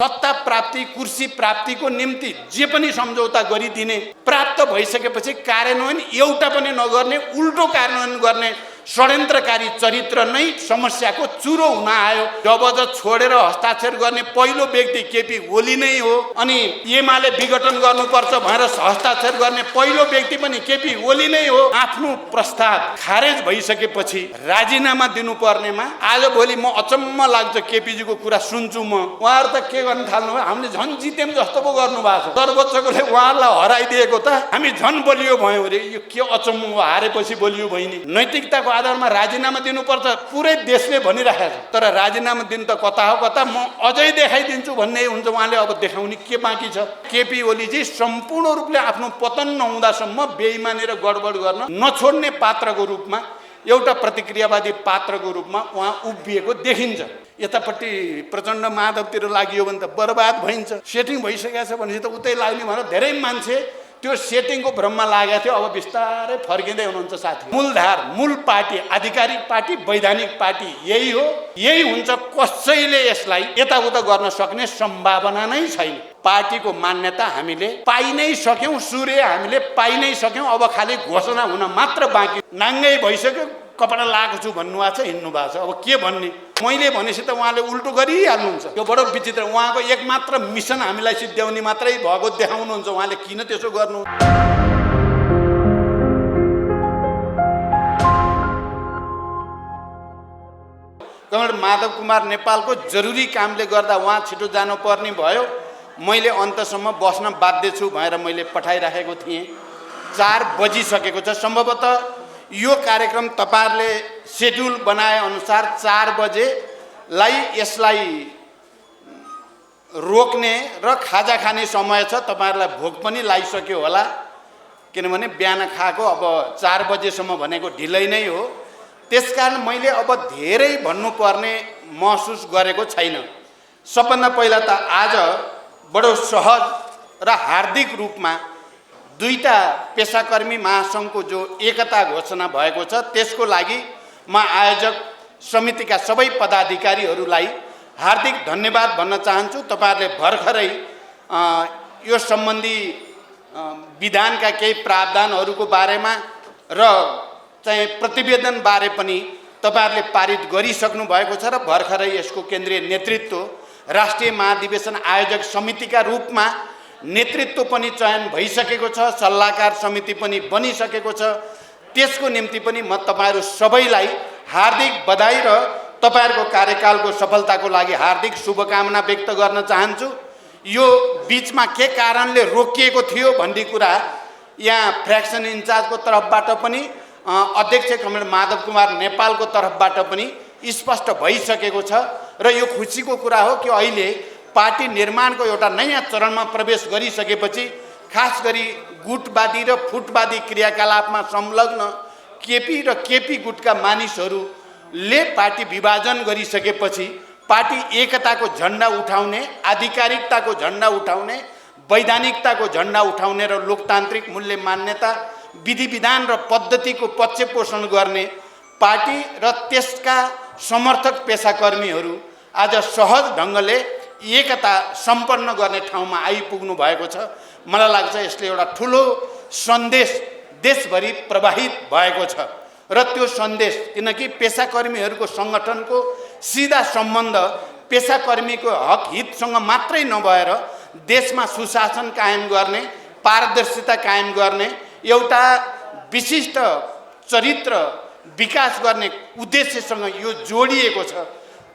सत्ता प्राप्ति कुर्सी प्राप्तिको निम्ति जे पनि सम्झौता गरिदिने, प्राप्त भइसकेपछि कार्यान्वयन एउटा पनि नगर्ने, उल्टो कार्यान्वयन गर्ने षड्यन्त्रकारी चरित्र नै समस्याको चुरो हुन आयो। जबज छोडेर हस्ताक्षर गर्ने पहिलो व्यक्ति केपी ओली नै हो। अनि एमाले विघटन गर्नुपर्छ भनेर हस्ताक्षर गर्ने पहिलो व्यक्ति पनि केपी ओली नै हो। आफ्नो प्रस्ताव खारेज भइसकेपछि राजीनामा दिनुपर्नेमा आजभोलि म अचम्म लाग्छ, केपीजीको कुरा सुन्छु म। उहाँहरू त के गर्न थाल्नु भयो, हामीले झन् जित्यौँ जस्तो पो गर्नुभएको छ। सर्वोच्चकोले उहाँहरूलाई हराइदिएको त हामी झन् बलियो भयौँ अरे। यो के अचम्म हो, हारेपछि बलियो भइने। नैतिकताको आधारमा राजीनामा दिनुपर्छ पुरै देशले भनिरहेको छ, तर राजीनामा दिनु त कता हो कता, म अझै देखाइदिन्छु भन्ने हुन्छ। उहाँले अब देखाउने के बाँकी छ? केपी ओलीजी सम्पूर्ण रूपले आफ्नो पतन नहुँदासम्म बेइमानी र गडबड गर्न नछोड्ने पात्रको रूपमा, एउटा प्रतिक्रियावादी पात्रको रूपमा उहाँ उभिएको देखिन्छ। यतापट्टि प्रचण्ड माधवतिर लागियो भने त बर्बाद भइन्छ। सेटिङ भइसकेको छ भनेपछि त उतै लाग्ने भनेर धेरै मान्छे त्यो सेटिङको भ्रममा लागेको थियो। अब बिस्तारै फर्किँदै हुनुहुन्छ साथी। मूलधार, मूल पार्टी, आधिकारिक पार्टी, वैधानिक पार्टी यही हो। यही हुन्छ। कसैले यसलाई यताउता गर्न सक्ने सम्भावना नै छैन। पार्टीको मान्यता हामीले पाइ नै सक्यौँ, सूर्य हामीले पाइ नै सक्यौँ। अब खालि घोषणा हुन मात्र बाँकी। नाङ्गै भइसक्यो, कपडा लगाएको छु भन्नुभएको छ, हिँड्नु भएको छ। अब के भन्ने? मैले भनेपछि त उहाँले उल्टो गरिहाल्नुहुन्छ। त्यो बडो विचित्र। उहाँको एक मात्र मिसन हामीलाई सिद्ध्याउने मात्रै भएको देखाउनुहुन्छ। उहाँले किन त्यसो गर्नु? कमरेड माधव कुमार नेपालको जरुरी कामले गर्दा उहाँ छिटो जानुपर्ने भयो। मैले अन्तसम्म बस्न बाध्य छु भनेर मैले पठाइराखेको थिएँ। 4 बजिसकेको छ। सम्भवतः यो कार्यक्रम तपाईहरुले शेड्युल बनाए अनुसार 4 बजेलाई यसलाई रोक्ने र खाजा खाने समय छ। तपाईहरुलाई भोक पनि लागिसक्यो होला, किनभने बिहान खाएको अब 4 बजेसम्म भनेको ढिलै नै हो। त्यसकारण मैले अब धेरै भन्नुपर्ने महसुस गरेको छैन। सबभन्दा पहिला त आज बडो सहज र हार्दिक रूपमा दुईटा पेशाकर्मी महासंघको जो एकता घोषणा भएको छ त्यसको लागि म आयोजक समितिका सबै पदाधिकारीहरूलाई हार्दिक धन्यवाद भन्न चाहन्छु। तपाईहरुले भर्खरै यो सम्बन्धी विधानका केही प्रावधानहरूको बारेमा र चाहिँ प्रतिवेदन बारे पनि तपाईहरुले पारित गरिसक्नु भएको छ र भर्खरै यसको केन्द्रीय नेतृत्व राष्ट्रिय महाधिवेशन आयोजक समितिका रूपमा नेतृत्व पनि चयन भइसकेको छ, सल्लाहकार समिति पनि बनिसकेको छ। त्यसको निम्ति पनि म तपाईहरु सबैलाई हार्दिक बधाई र तपाईहरुको कार्यकालको सफलताको लागि हार्दिक शुभकामना व्यक्त गर्न चाहन्छु। यो बीचमा के कारणले रोकिएको थियो भन्ने कुरा यहाँ फ्र्याक्सन इन्चार्जको तर्फबाट पनि अध्यक्ष कमरेड माधव कुमार नेपालको तर्फबाट पनि स्पष्ट भइसकेको छ र यो खुसीको कुरा हो कि अहिले पार्टी निर्माणको एउटा नयाँ चरणमा प्रवेश गरिसकेपछि खास गरी गुटवादी र फुटवादी क्रियाकलापमा संलग्न केपी र केपी गुटका मानिसहरूले पार्टी विभाजन गरिसकेपछि पार्टी एकताको झण्डा उठाउने, आधिकारिकताको झण्डा उठाउने, वैधानिकताको झण्डा उठाउने र लोकतान्त्रिक मूल्य मान्यता, विधि विधान र पद्धतिको पक्ष पोषण गर्ने पार्टी र त्यसका समर्थक पेशाकर्मीहरू आज सहज ढङ्गले एकता सम्पन्न गर्ने ठाउँमा आइपुग्नु भएको छ। मलाई लाग्छ यसले एउटा ठुलो सन्देश देशभरि प्रवाहित भएको छ र त्यो सन्देश किनकि पेशाकर्मीहरूको सङ्गठनको सिधा सम्बन्ध पेशाकर्मीको हक हितसँग मात्रै नभएर देशमा सुशासन कायम गर्ने, पारदर्शिता कायम गर्ने, एउटा विशिष्ट चरित्र विकास गर्ने उद्देश्यसँग यो जोडिएको छ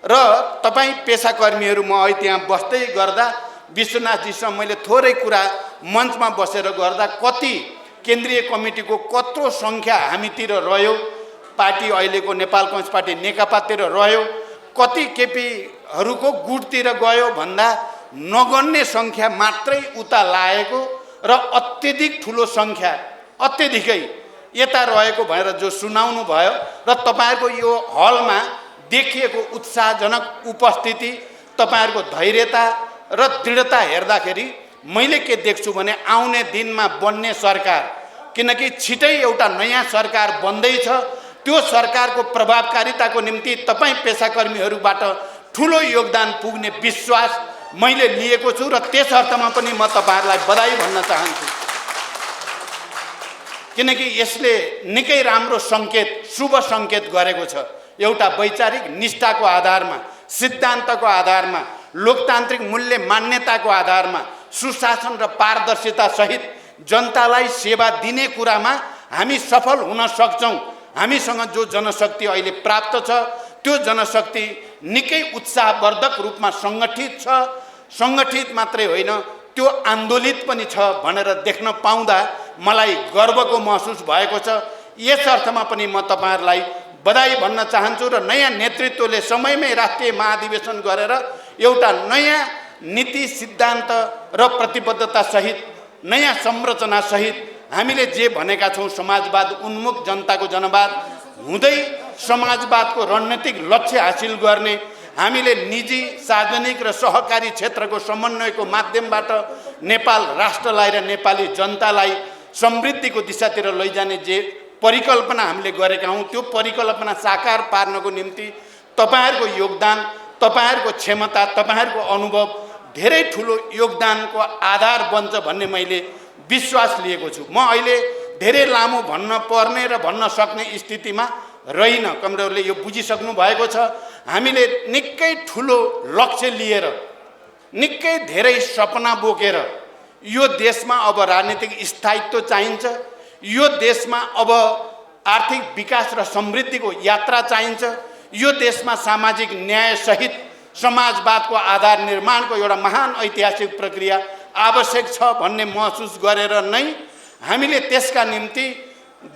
र तपाई पेशाकर्मीहरू म अहिले त्यहाँ बस्दै गर्दा विश्वनाथजीसँग मैले थोरै कुरा मञ्चमा बसेर गर्दा कति केन्द्रीय कमिटीको कत्रो सङ्ख्या हामीतिर रह्यो, पार्टी अहिलेको नेपाल कम्युनिस्ट पार्टी नेकपातिर रह्यो, कति केपीहरूको गुटतिर गयो भन्दा नगन्ने सङ्ख्या मात्रै उता लागेको र अत्यधिक ठुलो सङ्ख्या अत्यधिकै यता रहेको भनेर जो सुनाउनु भयो र तपाईहरुको यो हलमा देखिएको उत्साहजनक उपस्थिति, तपाईहरुको धैर्यता र दृढता हेर्दाखेरि मैले के देख्छु भने आउने दिनमा बन्ने सरकार, किनकि छिटै एउटा नयाँ सरकार बन्दैछ, त्यो सरकारको प्रभावकारिताको निम्ति तपाई पेशाकर्मीहरूबाट ठुलो योगदान पुग्ने विश्वास मैले लिएको छु र त्यस अर्थमा पनि म तपाईहरुलाई बधाई भन्न चाहन्छु। किनकि यसले निकै राम्रो संकेत, शुभ संकेत गरेको छ। एउटा वैचारिक निष्ठाको आधारमा, सिद्धान्तको आधारमा, लोकतान्त्रिक मूल्य मान्यताको आधारमा, सुशासन र पारदर्शिता सहित जनतालाई सेवा दिने कुरामा हामी सफल हुन सक्छौं। हामीसँग जो जनशक्ति अहिले प्राप्त छ त्यो जनशक्ति निकै उत्साहवर्धक रूपमा संगठित छ। संगठित मात्रै होइन, त्यो आन्दोलित पनि छ भनेर देख्न पाउँदा मलाई गर्वको महसुस भएको छ। यस अर्थमा पनि म तपाईहरुलाई बधाई भन्न चाहन्छु र नयाँ नेतृत्वले समयमै राष्ट्रिय महाधिवेशन गरेर एउटा नयाँ नीति, सिद्धान्त र प्रतिबद्धता सहित, नयाँ संरचना सहित हामीले जे भनेका छौं समाजवाद उन्मुख जनताको जनवाद हुँदै समाजवादको रणनीतिक लक्ष्य हासिल गर्ने, हामीले निजी, सार्वजनिक र सहकारी क्षेत्रको समन्वयको माध्यमबाट नेपाल राष्ट्रलाई र नेपाली जनतालाई समृद्धिको दिशातिर लैजाने जे परिकल्पना हामीले गरेका हौं, त्यो परिकल्पना साकार पार्नको निम्ति तपाईहरुको योगदान, तपाईहरुको क्षमता, तपाईहरुको अनुभव धेरै ठूलो योगदानको आधार बन्छ भन्ने मैले विश्वास लिएको छु। म अहिले धेरै लामो भन्न पर्ने र भन्न सक्ने स्थितिमा रहिन। कमरेडले यो बुझिसक्नु भएको छ। हामीले निकै ठूलो लक्ष्य लिएर, निकै धेरै सपना बोकेर यो देशमा अब राजनीतिक स्थायित्व चाहिन्छ। यो देशमा अब आर्थिक विकास र समृद्धिको यात्रा चाहिन्छ। यो देशमा सामाजिक न्याय सहित समाजवादको आधार निर्माणको एउटा महान ऐतिहासिक प्रक्रिया आवश्यक छ भन्ने महसुस गरेर नै हामीले त्यसका निम्ति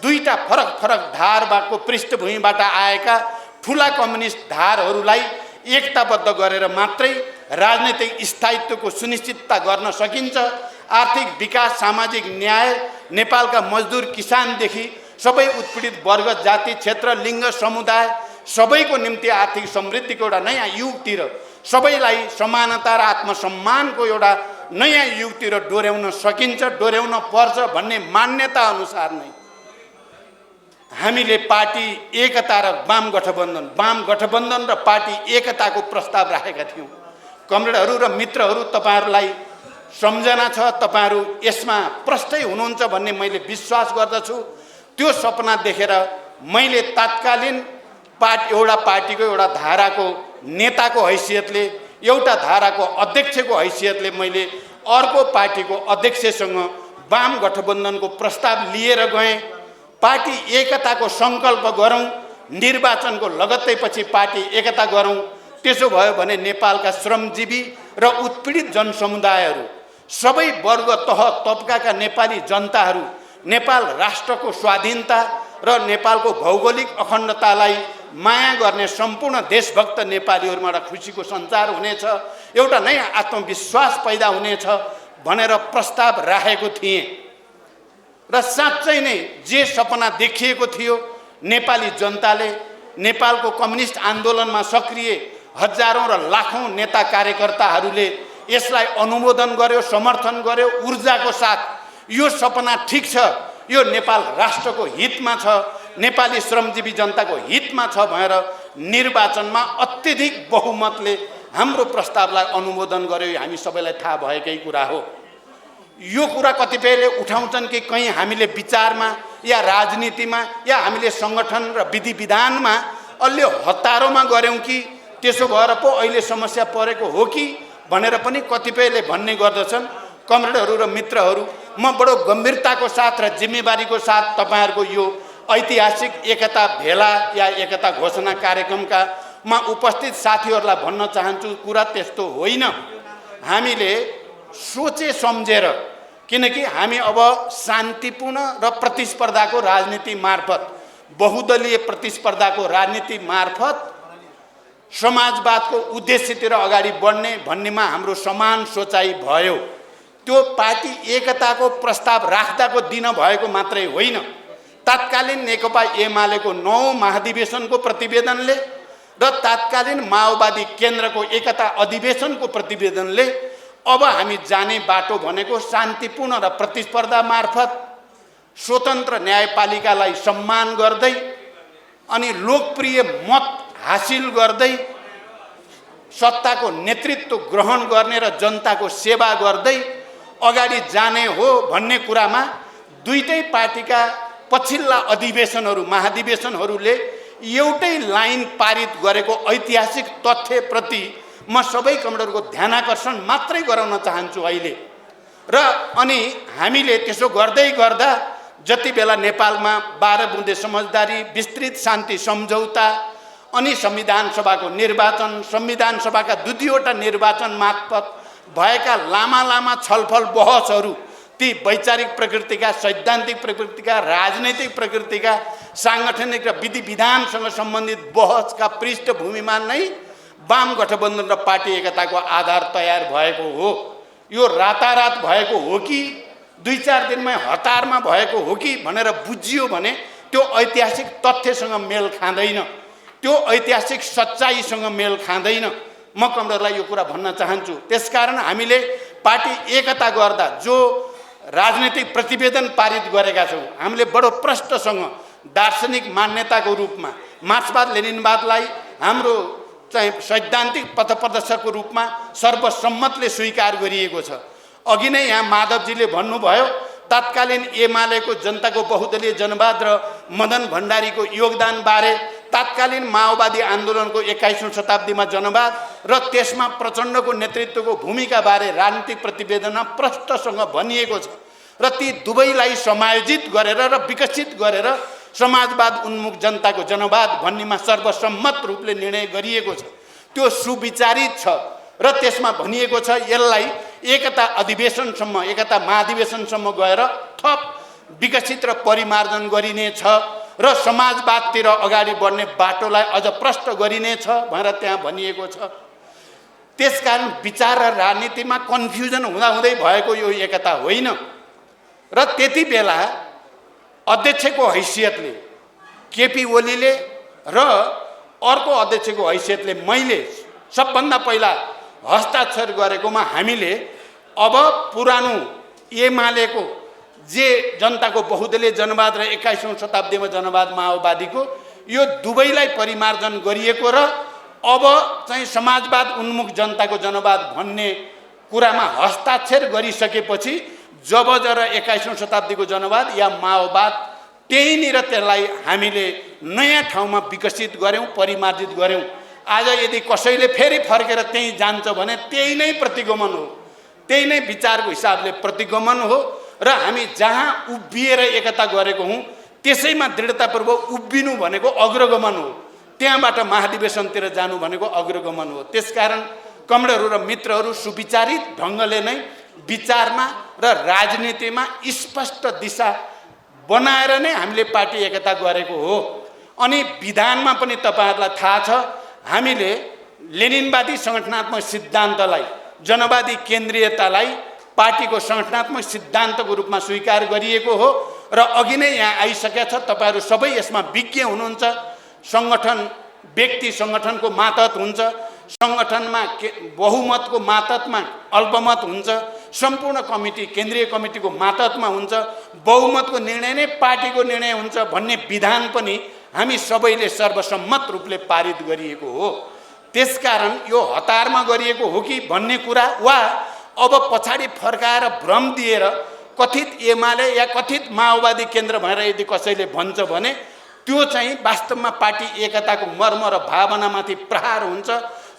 दुईटा फरक फरक धारको पृष्ठभूमिबाट आएका ठूला कम्युनिस्ट धारहरूलाई एकताबद्ध गरेर मात्रै राजनीतिक स्थायित्वको सुनिश्चितता गर्न सकिन्छ। आर्थिक विकास, सामाजिक न्याय, नेपालका मजदुर किसानदेखि सबै उत्पीडित वर्ग, जाति, क्षेत्र, लिङ्ग, समुदाय सबैको निम्ति आर्थिक समृद्धिको एउटा नयाँ युगतिर, सबैलाई समानता र आत्मसम्मानको एउटा नयाँ युगतिर डोर्याउन सकिन्छ, डोर्याउन पर्छ भन्ने मान्यता अनुसार नै हामीले पार्टी एकता र वाम गठबन्धन र पार्टी एकताको प्रस्ताव राखेका थियौं। कमरेडहरू र मित्रहरू, तपाईहरुलाई सम्झना छ, तपाईहरु यसमा प्रष्टै हुनुहुन्छ भन्ने मैले विश्वास गर्दछु। त्यो सपना देखेर मैले तत्कालीन एउटा पार्टीको एउटा धाराको नेताको हैसियतले, एउटा धाराको अध्यक्षको हैसियतले मैले अर्को पार्टीको अध्यक्षसँग वाम गठबन्धनको प्रस्ताव लिएर गएँ। पार्टी एकताको संकल्प गरौँ, निर्वाचनको लगत्तै पछि पार्टी एकता गरौँ। त्यसो भयो भने नेपालका श्रमजीवी र उत्पीडित जनसमुदायहरू, सबै वर्ग, तह तबकाका नेपाली जनताहरू नेपाल राष्ट्रको स्वाधीनता र नेपालको भौगोलिक अखण्डतालाई माया गर्ने सम्पूर्ण देशभक्त नेपालीहरूमा एउटा खुसीको सञ्चार हुनेछ, एउटा नयाँ आत्मविश्वास पैदा हुनेछ भनेर प्रस्ताव राखेको थिएँ। र साँच्चै नै जे सपना देखिएको थियो, नेपाली जनताले, नेपालको कम्युनिस्ट आन्दोलनमा सक्रिय हजारौं र लाखौं नेता कार्यकर्ताहरूले यसलाई अनुमोदन गर्यो, समर्थन गर्यो ऊर्जाको साथ। यो सपना ठीक छ, यो नेपाल राष्ट्रको हितमा छ, नेपाली श्रमजीवी जनताको हितमा छ भनेर निर्वाचनमा अत्यधिक बहुमतले हाम्रो प्रस्तावलाई अनुमोदन गर्यो। हामी सबैलाई थाहा भएकै कुरा हो। यो कुरा कतिपयले उठाउँछन् कि कहीं हामीले विचारमा या राजनीतिमा या हामीले संगठन र विधि विधानमा अलि हतारोमा गर्यौं कि त्यसो भएर पो अहिले समस्या परेको हो कि भनेर पनि कतिपयले भन्ने गर्दछन्। कमरेडहरू र मित्रहरू, म बडो गम्भीरताको साथ र जिम्मेवारीको साथ तपाईहरुको यो ऐतिहासिक एकता भेला या एकता घोषणा कार्यक्रमका म उपस्थित साथीहरूलाई भन्न चाहन्छु, कुरा त्यस्तो होइन। हामीले सोचे सम्झेर, किनकि हामी अब शान्तिपूर्ण र प्रतिस्पर्धाको राजनीति मार्फत, बहुदलीय प्रतिस्पर्धाको राजनीति मार्फत समाजवादको उद्देश्यतिर अगाडि बढ्ने भन्नेमा हाम्रो समान सोचाइ भयो। त्यो पार्टी एकताको प्रस्ताव राख्दाको दिन भएको मात्रै होइन, तत्कालीन नेकपा एमालेको 9औं महाधिवेशनको प्रतिवेदनले र तत्कालीन माओवादी केन्द्रको एकता अधिवेशनको प्रतिवेदनले अब हामी जाने बाटो भनेको शान्तिपूर्ण र प्रतिस्पर्धा मार्फत, स्वतन्त्र न्यायपालिकालाई सम्मान गर्दै अनि लोकप्रिय मत हासिल गर्दै सत्ताको नेतृत्व ग्रहण गर्ने र जनताको सेवा गर्दै अगाडि जाने हो भन्ने कुरामा दुईटै पार्टीका पछिल्ला अधिवेशनहरू महाधिवेशनहरूले एउटै लाइन पारित गरेको ऐतिहासिक तथ्यप्रति म सबै कमरेडरको ध्यानाकर्षण मात्रै गराउन चाहन्छु अहिले। र अनि हामीले त्यसो गर्दै गर्दा जति बेला नेपालमा 12 बुँदे समझदारी, विस्तृत शान्ति सम्झौता, अनि संविधान सभाको निर्वाचन, संविधान सभाका दुईवटा निर्वाचन मार्फत भएका लामा लामा छलफल बहसहरू, ती वैचारिक प्रकृतिका, सैद्धान्तिक प्रकृतिका, राजनैतिक प्रकृतिका, सांगठनिक र विधि विधानसँग सम्बन्धित बहसका पृष्ठभूमिमा नै वाम गठबन्धन र पार्टी एकताको आधार तयार भएको हो। यो रातारात भएको हो कि 2-4 दिनमै हतारमा भएको हो कि भनेर बुझियो भने त्यो ऐतिहासिक तथ्यसँग मेल खाँदैन, त्यो ऐतिहासिक सच्चाइसँग मेल खाँदैन। म कमरेडलाई यो कुरा भन्न चाहन्छु। त्यसकारण हामीले पार्टी एकता गर्दा जो राजनीतिक प्रतिवेदन पारित गरेका छौँ, हामीले बडो प्रष्टसँग दार्शनिक मान्यताको रूपमा मार्क्सवाद लेनिनवादलाई हाम्रो चाहिँ सैद्धान्तिक पथप्रदर्शकको रूपमा सर्वसम्मतले स्वीकार गरिएको छ। अघि नै यहाँ माधवजीले भन्नुभयो तत्कालीन एमालेको जनताको बहुदलीय जनवाद र मदन भण्डारीको योगदानबारे, तत्कालीन माओवादी आन्दोलनको 21औं शताब्दीमा जनवाद र त्यसमा प्रचण्डको नेतृत्वको भूमिकाबारे राजनीतिक प्रतिवेदनमा प्रष्टसँग भनिएको छ। र ती दुवैलाई समायोजित गरेर र विकसित गरेर समाजवाद उन्मुख जनताको जनवाद भन्नेमा सर्वसम्मत रूपले निर्णय गरिएको छ। त्यो सुविचारित छ र त्यसमा भनिएको छ यसलाई एकता अधिवेशनसम्म, एकता महाधिवेशनसम्म गएर थप विकसित र परिमार्जन गरिनेछ र समाजवादतिर अगाडि बढ्ने बाटोलाई अझ प्रष्ट गरिनेछ भनेर त्यहाँ भनिएको छ। त्यसकारण विचार र राजनीतिमा कन्फ्युजन हुँदाहुँदै भएको यो एकता होइन। र त्यति बेला अध्यक्षको हैसियतले केपी ओलीले र अर्को अध्यक्षको हैसियतले मैले सबभन्दा पहिला हस्ताक्षर गरेकोमा हामीले अब पुरानो एमालेको जे जनताको बहुदलीय जनवाद र 21औं शताब्दीमा जनवाद माओवादीको यो दुवैलाई परिमार्जन गरिएको र अब चाहिँ समाजवाद उन्मुख जनताको जनवाद भन्ने कुरामा हस्ताक्षर गरिसकेपछि जब जरा 21औं शताब्दीको जनवाद या माओवाद त्यहीँनिर त्यसलाई हामीले नयाँ ठाउँमा विकसित गऱ्यौँ, परिमार्जित गऱ्यौँ। आज यदि कसैले फेरि फर्केर त्यहीँ जान्छ भने त्यही नै प्रतिगमन हो, त्यही नै विचारको हिसाबले प्रतिगमन हो। र हामी जहाँ उभिएर एकता गरेको हौँ त्यसैमा दृढतापूर्वक उभिनु भनेको अग्रगमन हो, त्यहाँबाट महाधिवेशनतिर जानु भनेको अग्रगमन हो। त्यसकारण कमरेडहरू र मित्रहरू सुविचारित ढङ्गले नै विचारमा र राजनीतिमा स्पष्ट दिशा बनाएर नै हामीले पार्टी एकता गरेको हो। अनि विधानमा पनि तपाईहरुलाई थाहा छ हामीले लेनिनवादी संगठनात्मक सिद्धान्तलाई, जनवादी केन्द्रीयतालाई पार्टीको संगठनात्मक सिद्धान्तको रूपमा स्वीकार गरिएको हो र अघि नै यहाँ आइसकेको छ। तपाईहरु सबै यसमा विज्ञ हुनुहुन्छ। संगठन व्यक्ति संगठनको मातहत हुन्छ, संगठनमा बहुमतको मातहतमा अल्पमत हुन्छ, सम्पूर्ण कमिटी केन्द्रीय कमिटीको मातहतमा हुन्छ, बहुमतको निर्णय नै पार्टीको निर्णय हुन्छ भन्ने विधान पनि हामी सबैले सर्वसम्मत रूपले पारित गरिएको हो। त्यसकारण यो हतारमा गरिएको हो कि भन्ने कुरा वा अब पछाडी फर्काएर भ्रम दिएर कथित एमाले या कथित माओवादी केन्द्र भनेर यदि कसैले भन्छ भने त्यो चाहिँ वास्तवमा पार्टी एकताको मर्म र भावनामाथि प्रहार हुन्छ।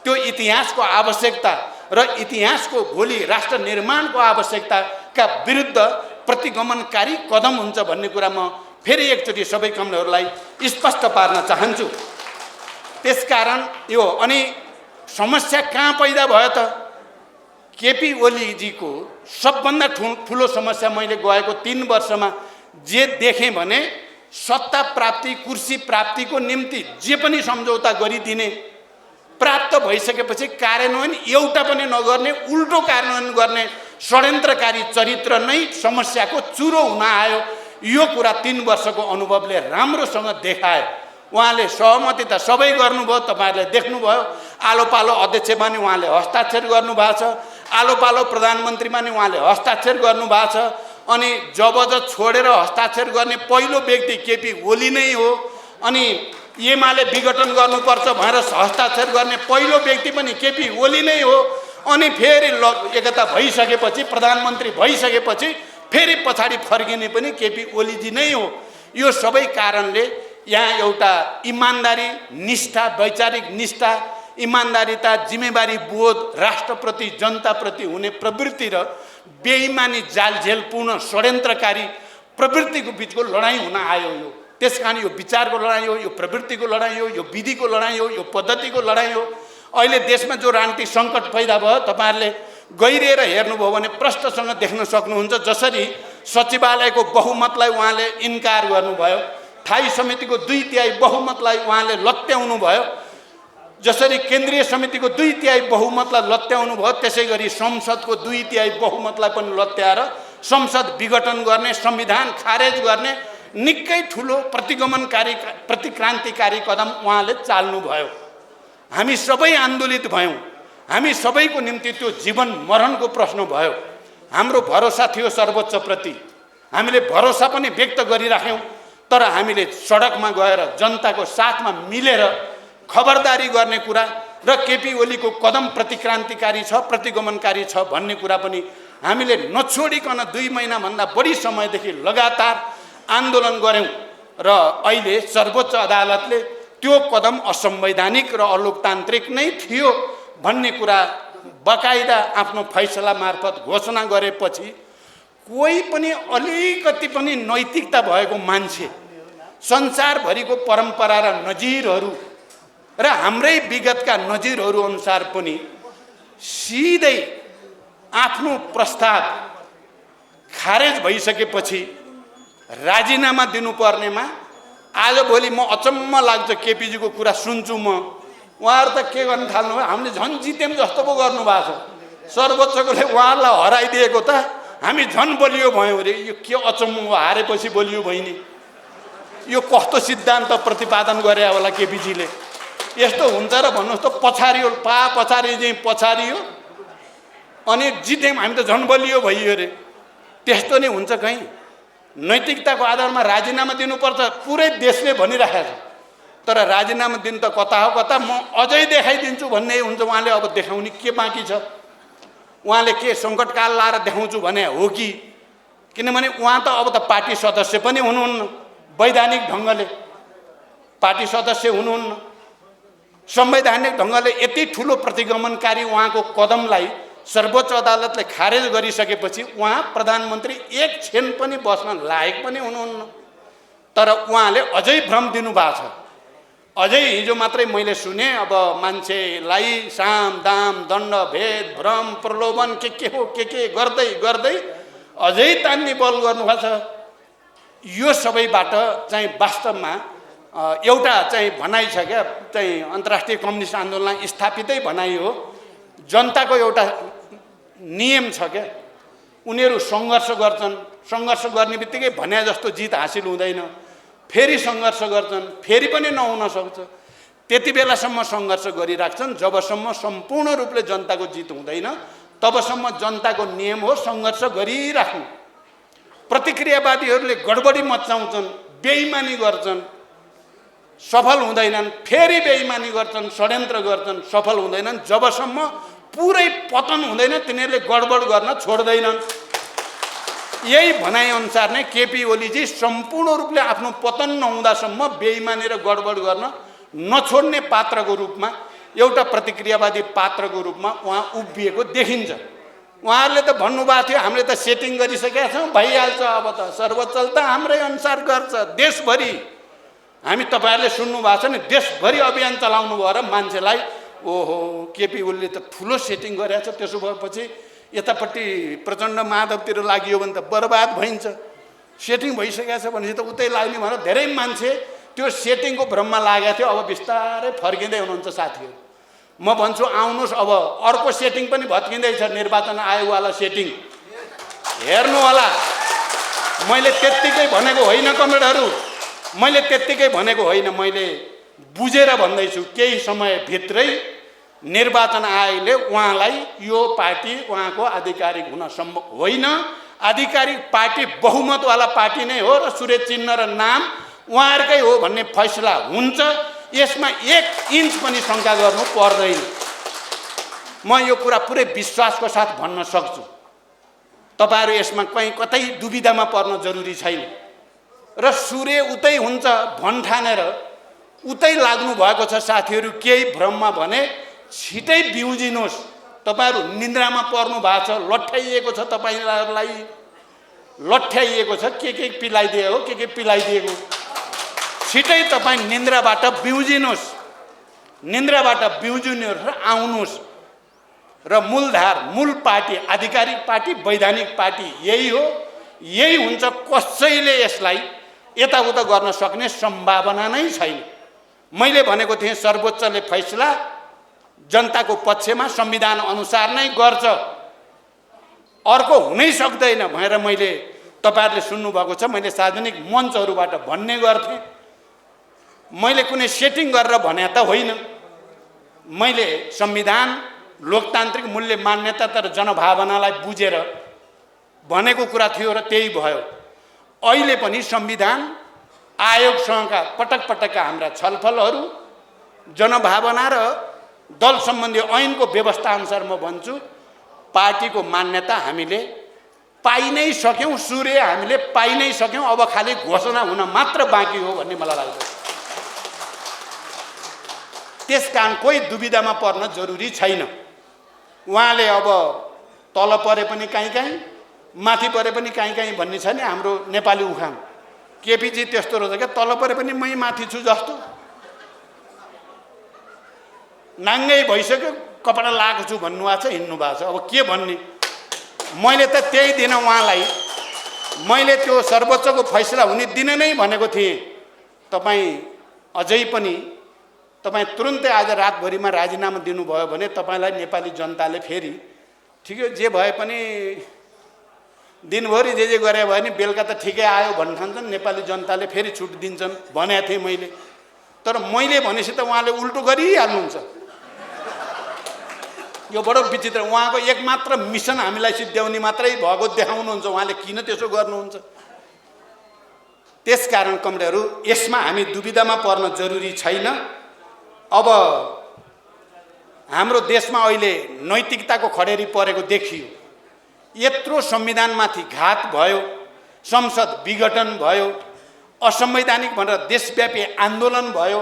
त्यो इतिहासको आवश्यकता र इतिहासको भोलि राष्ट्र निर्माणको आवश्यकताका विरुद्ध प्रतिगमनकारी कदम हुन्छ भन्ने कुरा म फेरि एकचोटि सबै कमरेडहरूलाई स्पष्ट पार्न चाहन्छु। त्यसकारण यो अनि समस्या कहाँ पैदा भयो त? केपी ओलीजीको सबभन्दा ठुलो समस्या मैले गएको 3 वर्षमा जे देखेँ भने सत्ता प्राप्ति, कुर्सी प्राप्तिको निम्ति जे पनि सम्झौता गरिदिने, प्राप्त भइसकेपछि कार्यान्वयन एउटा पनि नगर्ने, उल्टो कार्यान्वयन गर्ने षड्यन्त्रकारी चरित्र नै समस्याको चुरो हुन आयो। यो कुरा 3 वर्षको अनुभवले राम्रोसँग देखायो। उहाँले सहमति त सबै गर्नुभयो, तपाईहरुले देख्नुभयो। आलो पालो अध्यक्षमा नि उहाँले हस्ताक्षर गर्नुभएको छ, आलो पालो प्रधानमन्त्रीमा नि उहाँले हस्ताक्षर गर्नुभएको छ। अनि जबज छोडेर हस्ताक्षर गर्ने पहिलो व्यक्ति केपी ओली नै हो। अनि एमाले विघटन गर्नुपर्छ भनेर हस्ताक्षर गर्ने पहिलो व्यक्ति पनि केपी ओली नै हो। अनि फेरि एकता भइसकेपछि, प्रधानमन्त्री भइसकेपछि फेरि पछाडि फर्किने पनि केपी ओलीजी नै हो। यो सबै कारणले यहाँ एउटा इमान्दारी, निष्ठा, वैचारिक निष्ठा, इमान्दारिता, जिम्मेवारी बोध, राष्ट्रप्रति, जनताप्रति हुने प्रवृत्ति र बेइमानी, जालझेलपूर्ण, षड्यन्त्रकारी प्रवृत्तिको बिचको लडाइँ हुन आयो। यो त्यसकारण यो विचारको लडाइँ हो, यो प्रवृत्तिको लडाइँ हो, यो विधिको लडाइँ हो, यो पद्धतिको लडाइँ हो। अहिले देशमा जो राजनीतिक सङ्कट पैदा भयो, तपाईँहरूले गहिरिएर हेर्नुभयो भने प्रष्टसँग देख्न सक्नुहुन्छ। जसरी सचिवालयको बहुमतलाई उहाँले इन्कार गर्नुभयो, स्थायी समितिको 2/3 बहुमतलाई उहाँले लत्याउनु भयो, जसरी केन्द्रीय समितिको 2/3 बहुमतलाई लत्याउनु भयो, त्यसै गरी संसदको 2/3 बहुमतलाई पनि लत्याएर संसद विघटन गर्ने, संविधान खारेज गर्ने निकै ठुलो प्रतिगमनकारी, प्रतिक्रान्तिकारी कदम उहाँले चाल्नुभयो। हामी सबै आन्दोलित भयौँ। हामी सबैको निम्ति त्यो जीवन मरणको प्रश्न भयो। हाम्रो भरोसा थियो सर्वोच्चप्रति, हामीले भरोसा पनि व्यक्त गरिराख्यौँ। तर हामीले सडकमा गएर जनताको साथमा मिलेर खबरदारी गर्ने कुरा र केपी ओलीको कदम प्रतिक्रान्तिकारी छ, प्रतिगमनकारी छ भन्ने कुरा पनि हामीले नछोडिकन 2 महिनाभन्दा बढी समयदेखि लगातार आन्दोलन गऱ्यौँ। र अहिले सर्वोच्च अदालतले त्यो कदम असंवैधानिक र अलोकतान्त्रिक नै थियो भन्ने कुरा बकाइदा आफ्नो फैसला मार्फत घोषणा गरेपछि कोही पनि अलिकति पनि नैतिकता भएको मान्छे, संसारभरिको परम्परा र नजिरहरू र हाम्रै विगतका नजिरहरू अनुसार पनि सिधै आफ्नो प्रस्ताव खारेज भइसकेपछि राजीनामा दिनुपर्नेमा आजभोलि म अचम्म लाग्छ। केपीजीको कुरा सुन्छु म, उहाँहरू त के गर्न थाल्नु भयो, हामीले झन् जित्यौँ जस्तो पो गर्नुभएको छ। सर्वोच्चकोले उहाँहरूलाई हराइदिएको त हामी झन् बलियो भयौँ अरे। यो के अचम्म हो, हारेपछि बलियो भइने, यो कस्तो सिद्धान्त प्रतिपादन गरे होला केपीजीले। यस्तो हुन्छ र भन्नुहोस् त, पछारियो पछारि चाहिँ पछारियो अनि जित्यौँ हामी त झन् बलियो भइयो अरे। त्यस्तो नै हुन्छ कहीँ? नैतिकताको आधारमा राजीनामा दिनुपर्छ पुरै देशले भनिराखेको छ, तर राजीनामा दिनु त कता हो कता, म अझै देखाइदिन्छु भन्ने हुन्छ। उहाँले अब देखाउने के बाँकी छ? उहाँले के सङ्कटकाल लाएर देखाउँछु भने हो कि? किनभने उहाँ त अब त पार्टी सदस्य पनि हुनुहुन्न, वैधानिक ढङ्गले पार्टी सदस्य हुनुहुन्न। संवैधानिक ढङ्गले यति ठुलो प्रतिगमनकारी उहाँको कदमलाई सर्वोच्च अदालतले खारेज गरिसकेपछि उहाँ प्रधानमन्त्री एक क्षण पनि बस्न लायक पनि हुनुहुन्न। तर उहाँले अझै भ्रम दिनुभएको छ। अझै हिजो मात्रै मैले सुने, अब मान्छेलाई साम दाम दण्ड भेद भ्रम प्रलोभन के हो के गर्दै गर्दै अझै तान्ने बल गर्नुभएको छ। यो सबैबाट चाहिँ वास्तवमा एउटा चाहिँ भनाइ छ क्या, चाहिँ अन्तर्राष्ट्रिय कम्युनिस्ट आन्दोलन स्थापितै भनाइ हो। जनताको एउटा नियम छ क्या, उनीहरू सङ्घर्ष गर्छन्, सङ्घर्ष गर्ने बित्तिकै भने जस्तो जित हासिल हुँदैन, फेरि सङ्घर्ष गर्छन्, फेरि पनि नहुन सक्छ। त्यति बेलासम्म सङ्घर्ष गरिराख्छन् जबसम्म सम्पूर्ण रूपले जनताको जित हुँदैन, तबसम्म जनताको नियम हो सङ्घर्ष गरिराख्नु। प्रतिक्रियावादीहरूले गडबडी मचाउँछन्, बेइमानी गर्छन्, सफल हुँदैनन्, फेरि बेइमानी गर्छन्, षड्यन्त्र गर्छन्, सफल हुँदैनन्। जबसम्म पुरै पतन हुँदैन तिनीहरूले गडबड गर्न छोड्दैनन्। यही भनाइअनुसार नै केपी ओलीजी सम्पूर्ण रूपले आफ्नो पतन नहुँदासम्म बेइमानी र गडबड गर्न नछोड्ने पात्रको रूपमा, एउटा प्रतिक्रियावादी पात्रको रूपमा उहाँ उभिएको देखिन्छ। उहाँहरूले त भन्नुभएको थियो हामीले त सेटिङ गरिसकेका छौँ, भइहाल्छ, अब त सर्वोच्चले त हाम्रै अनुसार गर्छ। देशभरि हामी तपाईँहरूले सुन्नुभएको छ नि, देशभरि अभियान चलाउनु भयो र मान्छेलाई ओहो केपी ओलीले त ठुलो सेटिङ गरेको छ, त्यसो भएपछि यतापट्टि प्रचण्ड माधवतिर लागियो भने त बर्बाद भइन्छ, सेटिङ भइसकेको छ भनेपछि त उतै लाग्ने भनेर धेरै मान्छे त्यो सेटिङको भ्रममा लागेको थियो। अब बिस्तारै फर्किँदै हुनुहुन्छ साथीहरू। म भन्छु आउनुहोस्, अब अर्को सेटिङ पनि भत्किँदैछ, निर्वाचन आयोगवाला सेटिङ हेर्नु होला। मैले त्यत्तिकै भनेको होइन कमरेडहरू, मैले त्यत्तिकै भनेको होइन, मैले बुझेर भन्दैछु। केही समयभित्रै निर्वाचन आयोगले उहाँलाई यो पार्टी उहाँको आधिकारिक हुन सम्भव होइन, आधिकारिक पार्टी बहुमतवाला पार्टी नै हो र सुरेश चिन्ह र नाम उहाँहरूकै हो भन्ने फैसला हुन्छ। यसमा 1 इन्च पनि शङ्का गर्नु पर्दैन। म यो कुरा पुरै विश्वासको साथ भन्न सक्छु। तपाईहरु यसमा कतै दुविधामा पर्न जरुरी छैन र सूर्य उतै हुन्छ भन्ठानेर उतै लाग्नु भएको छ साथीहरु, केही भ्रममा भने छिटै बिउजिनुहोस्। तपाईहरु निन्द्रामा पर्नु भएको छ, लट्ठ्याइएको छ, तपाईहरुलाई लट्ठ्याइएको छ, के पिलाइदिएको, के पिलाइदिएको। छिटै तपाई निन्द्राबाट बिउजिनुहोस्, निन्द्राबाट बिउजिनुहोस् र आउनुहोस् र मूलधार, मूल पार्टी, आधिकारिक पार्टी, वैधानिक पार्टी यही हो। यही हुन्छ, कसैले यसलाई यताउता गर्न सक्ने सम्भावना नै छैन। मैले भनेको थिएँ सर्वोच्चले फैसला जनताको पक्षमा संविधान अनुसार नै गर्छ, अर्को हुनै सक्दैन भनेर मैले तपाईहरुले सुन्नु भएको छ। मैले सार्वजनिक मञ्चहरुबाट भन्ने गर्थे। मैले कुनै सेटिङ गरेर भने त होइन। मैले संविधान, लोकतान्त्रिक मूल्य, मान्यता तर जनभावनालाई बुझेर भनेको कुरा थियो र त्यही भयो। अहिले पनि संविधान आयोगसँगका पटक पटकका हाम्रा छलफलहरू, जनभावना र दल सम्बन्धी ऐनको व्यवस्था अनुसार म भन्छु पार्टीको मान्यता हामीले पाइ नै सक्यौं, सूर्य हामीले पाइ नै सक्यौं। अब खाली घोषणा हुन मात्र बाँकी हो भन्ने मलाई लाग्छ। त्यसकारण कोही दुविधामा पर्न जरुरी छैन। उहाँले अब तल परे पनि कहीँ माथि परे पनि कहीँ भन्ने छ नि हाम्रो नेपाली उखान। केपीजी त्यस्तो रहेछ क्या, तल परे पनि मै माथि छु जस्तो। नाङ्गै भइसक्यो, कपडा लगाएको छु भन्नुभएको छ, हिँड्नु भएको छ। अब के भन्ने? मैले त त्यही दिन उहाँलाई, मैले त्यो सर्वोच्चको फैसला हुने दिन नै भनेको थिएँ, तपाईँ अझै पनि तपाईँ तुरुन्तै आज रातभरिमा राजीनामा दिनुभयो भने तपाईँलाई नेपाली जनताले फेरि ठिकै जे भए पनि दिनभरि जे गरे भने बेलुका त ठिकै आयो भन्ठान्छन्, नेपाली जनताले फेरि छुट दिन्छन् भनेको थिएँ मैले। तर मैले भनेपछि त उहाँले उल्टो गरिहाल्नुहुन्छ। यो बडो विचित्र। उहाँको एकमात्र मिसन हामीलाई सिद्ध्याउने मात्रै भएको देखाउनुहुन्छ। उहाँले किन त्यसो गर्नुहुन्छ? त्यसकारण कमरेडहरू, यसमा हामी दुविधामा पर्न जरुरी छैन। अब हाम्रो देशमा अहिले नैतिकताको खडेरी परेको देखियो। यत्रो संविधानमाथि घात भयो, संसद विघटन भयो, असंवैधानिक भनेर देशव्यापी आन्दोलन भयो,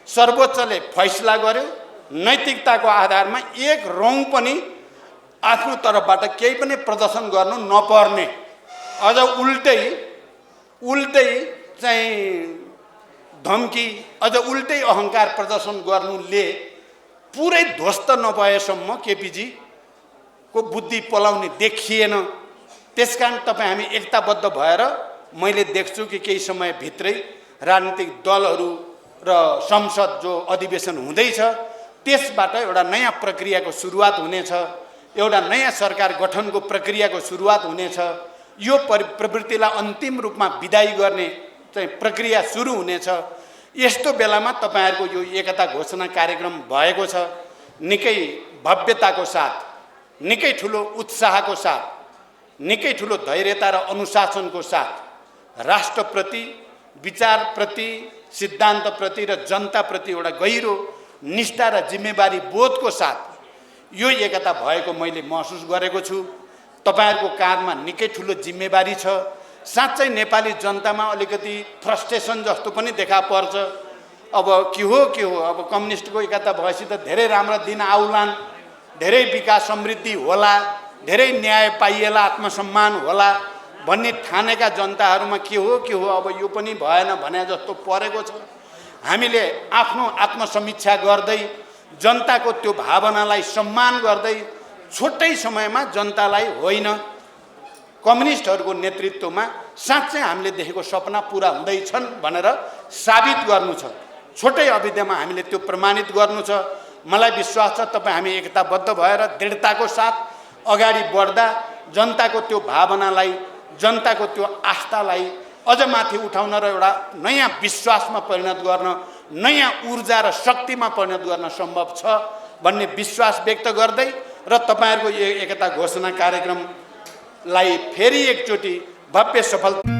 सर्वोच्चले फैसला गर्यो। नैतिकताको आधारमा एक रौँ पनि आफ्नो तर्फबाट केही पनि प्रदर्शन गर्नु नपर्ने, अझ उल्टै चाहिँ धम्की, अझ उल्टै अहङ्कार प्रदर्शन गर्नुले पुरै ध्वस्त नभएसम्म केपीजी को बुद्धि पलाउने देखिएन। त्यसकारण तपाईँ हामी एकताबद्ध भएर मैले देख्छु कि केही समयभित्रै राजनीतिक दलहरू र संसद जो अधिवेशन हुँदैछ त्यसबाट एउटा नयाँ प्रक्रियाको सुरुवात हुनेछ, एउटा नयाँ सरकार गठनको प्रक्रियाको सुरुवात हुनेछ। यो प्रवृत्तिलाई अन्तिम रूपमा विदाई गर्ने चाहिँ प्रक्रिया सुरु हुनेछ। यस्तो बेलामा तपाईहरुको यो एकता घोषणा कार्यक्रम भएको छ, निकै भव्यताको साथ, निकै ठुलो उत्साहको साथ, निकै ठुलो धैर्यता र अनुशासनको साथ राष्ट्रप्रति, विचारप्रति, सिद्धान्तप्रति र जनताप्रति एउटा गहिरो निष्ठा र जिम्मेवारी बोधको साथ यो एकता भएको मैले महसुस गरेको छु। तपाईहरुको काँधमा निकै ठुलो जिम्मेवारी छ। साँच्चै नेपाली जनतामा अलिकति फ्रस्ट्रेसन जस्तो पनि देखा पर्छ। अब के हो अब कम्युनिस्टको एकता भएपछि त धेरै राम्रा दिन आउलान्, धेरै विकास समृद्धि होला, धेरै न्याय पाइएला, आत्मसम्मान होला भन्ने ठानेका जनताहरूमा के हो अब यो पनि भएन भने जस्तो परेको छ। हामीले आफ्नो आत्मसमीक्षा गर्दै जनताको त्यो भावनालाई सम्मान गर्दै छोटै समयमा जनतालाई होइन कम्युनिस्टहरूको नेतृत्वमा साँच्चै हामीले देखेको सपना पूरा हुँदैछन् भनेर साबित गर्नु छ। छोटै अवधिमा हामीले त्यो प्रमाणित गर्नु छ। मलाई विश्वास छ तपाईँ हामी एकताबद्ध भएर दृढताको साथ अगाडि बढ्दा जनताको त्यो भावनालाई, जनताको त्यो आस्थालाई अझ माथि उठाउन र एउटा नयाँ विश्वासमा परिणत गर्न, नयाँ ऊर्जा र शक्तिमा परिणत गर्न सम्भव छ भन्ने विश्वास व्यक्त गर्दै र तपाईहरुको यो एकता घोषणा कार्यक्रमलाई फेरि एकचोटि भव्य सफलता